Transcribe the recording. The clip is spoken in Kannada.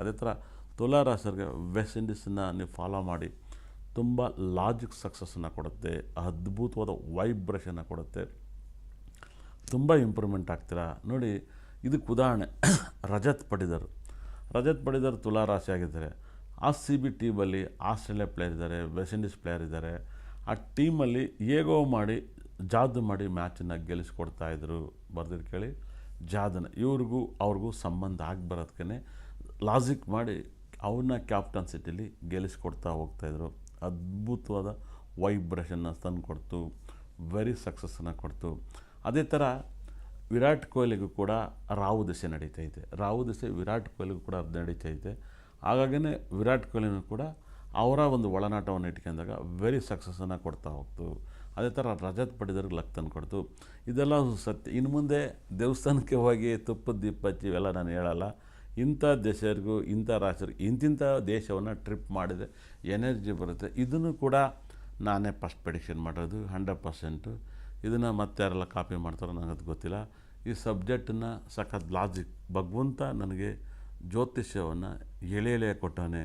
ಅದೇ ಥರ ತುಲಾ ರಾಶಿಯವರಿಗೆ ವೆಸ್ಟ್ ಇಂಡೀಸನ್ನು ನೀವು ಫಾಲೋ ಮಾಡಿ ತುಂಬ ಲಾಜಿಕ್ ಸಕ್ಸಸ್ಸನ್ನು ಕೊಡುತ್ತೆ, ಅದ್ಭುತವಾದ ವೈಬ್ರೇಷನ್ನ ಕೊಡುತ್ತೆ, ತುಂಬ ಇಂಪ್ರೂವ್ಮೆಂಟ್ ಆಗ್ತೀರಾ. ನೋಡಿ, ಇದಕ್ಕೆ ಉದಾಹರಣೆ ರಜತ್ ಪಡಿದರ್ ತುಲಾ ರಾಶಿ ಆಗಿದ್ದಾರೆ. RCB ಟೀಮಲ್ಲಿ ಆಸ್ಟ್ರೇಲಿಯಾ ಪ್ಲೇಯರ್ ಇದ್ದಾರೆ, ವೆಸ್ಟ್ ಇಂಡೀಸ್ ಪ್ಲೇಯರ್ ಇದ್ದಾರೆ. ಆ ಟೀಮಲ್ಲಿ ಹೇಗೋ ಮಾಡಿ ಜಾದು ಮಾಡಿ ಮ್ಯಾಚನ್ನು ಗೆಲ್ಲಿಸ್ಕೊಡ್ತಾಯಿದ್ರು. ಬರ್ದಿದ್ದು ಕೇಳಿ, ಜಾದನ ಅವ್ರಿಗೂ ಸಂಬಂಧ ಆಗಿ ಬರೋದಕ್ಕೆ ಲಾಜಿಕ್ ಮಾಡಿ ಅವ್ರನ್ನ ಕ್ಯಾಪ್ಟನ್ಸಿಟಿಲಿ ಗೆಲ್ಲಿಸ್ಕೊಡ್ತಾ ಹೋಗ್ತಾಯಿದ್ರು. ಅದ್ಭುತವಾದ ವೈಬ್ರೇಷನ್ನ ತಂದು ಕೊಡ್ತು, ವೆರಿ ಸಕ್ಸಸ್ಸನ್ನು ಕೊಡ್ತು. ಅದೇ ಥರ ವಿರಾಟ್ ಕೊಹ್ಲಿಗೂ ಕೂಡ ರಾಹು ದಶೆ ನಡೀತೈತೆ. ರಾಹು ದಶೆ ವಿರಾಟ್ ಕೊಹ್ಲಿಗೂ ಕೂಡ ನಡೀತೈತೆ. ಹಾಗಾಗಿನೇ ವಿರಾಟ್ ಕೊಹ್ಲಿನೂ ಕೂಡ ಅವರ ಒಂದು ಒಳನಾಟವನ್ನು ಇಟ್ಕೊಂಡಾಗ ವೆರಿ ಸಕ್ಸಸ್ಸನ್ನು ಕೊಡ್ತಾ ಹೋಗ್ತು. ಅದೇ ಥರ ರಜತ್ ಪಡಿದರ್ಗೆ ಲಕ್ ತಂದು ಕೊಡ್ತು. ಇದೆಲ್ಲ ಸತ್ಯ. ಇನ್ನು ಮುಂದೆ ದೇವಸ್ಥಾನಕ್ಕೆ ಹೋಗಿ ತುಪ್ಪದ ದೀಪ ಹಚ್ಚಿ ಇವೆಲ್ಲ ನಾನು ಹೇಳಲ್ಲ. ಇಂಥ ದೇಶರಿಗೂ ಇಂಥ ರಾಷ್ಟ್ರರಿಗೆ ಇಂತಿಂಥ ದೇಶವನ್ನು ಟ್ರಿಪ್ ಮಾಡಿದೆ ಎನರ್ಜಿ ಬರುತ್ತೆ. ಇದನ್ನು ಕೂಡ ನಾನೇ ಫಸ್ಟ್ ಪ್ರೆಡಿಕ್ಷನ್ ಮಾಡೋದು 100%. ಇದನ್ನು ಮತ್ತೆ ಯಾರೆಲ್ಲ ಕಾಪಿ ಮಾಡ್ತಾರೋ ನನಗದು ಗೊತ್ತಿಲ್ಲ. ಈ ಸಬ್ಜೆಕ್ಟನ್ನು ಸಖತ್ ಲಾಜಿಕ್ ಭಗವಂತ ನನಗೆ ಜ್ಯೋತಿಷ್ಯವನ್ನು ಎಳೆ ಕೊಟ್ಟವನೇ.